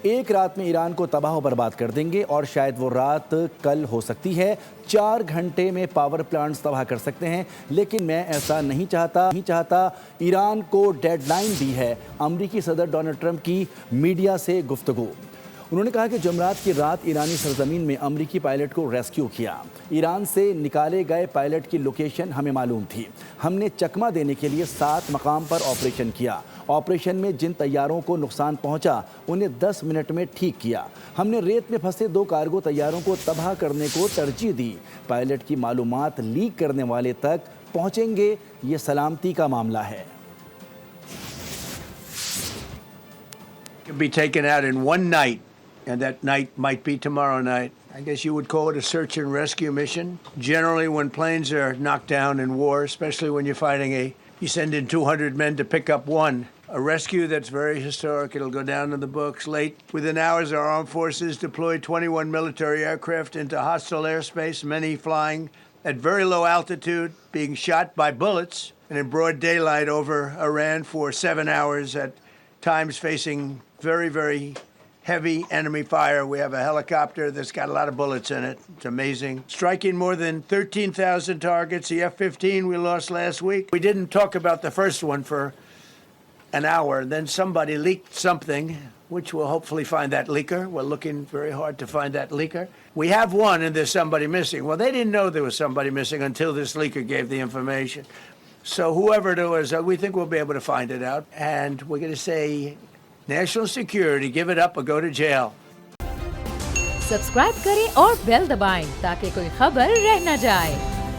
एक रात में ईरान को तबाह बर्बाद कर देंगे और शायद वो रात कल हो सकती है। 4 घंटे में पावर प्लांट्स तबाह कर सकते हैं, लेकिन मैं ऐसा नहीं चाहता। ईरान को डेडलाइन दी है। अमरीकी सदर डोनाल्ड ट्रंप की मीडिया से गुफ्तगू। उन्होंने कहा कि जुमरात की रात ईरानी सरजमीन में अमरीकी पायलट को रेस्क्यू किया। ईरान से निकाले गए पायलट की लोकेशन हमें मालूम थी। हमने चकमा देने के लिए 7 मकाम पर ऑपरेशन किया। ऑपरेशन में जिन तैयारों को नुकसान पहुंचा उन्हें 10 मिनट में ठीक किया। हमने रेत में फंसे 2 कार्गो तैयारों को तबाह करने को तरजीह दी। पायलट की मालूमात लीक करने वाले तक पहुंचेंगे, ये सलामती का मामला है। Be taken out in one night, and that night might be tomorrow night. I guess you would call it a search and rescue mission. Generally, when planes are knocked down in war, especially when you're fighting you send in 200 men to pick up one. A rescue that's very historic. It'll go down in the books. Within hours, our armed forces deployed 21 military aircraft into hostile airspace, many flying at very low altitude, being shot by bullets, and in broad daylight over Iran for 7 hours at times facing very, very heavy enemy fire. We have a helicopter that's got a lot of bullets in it. It's amazing. Striking more than 13,000 targets. The F-15 we lost last week. We didn't talk about the first one for an hour. Then somebody leaked something, which we'll hopefully find that leaker. We're looking very hard to find that leaker. We have one and there's somebody missing. Well, they didn't know there was somebody missing until this leaker gave the information. So whoever it was, we think we'll be able to find it out. And we're going to say, national security, give it up or go to jail. Subscribe करें और bell दबाएं ताकि कोई खबर रह न जाए।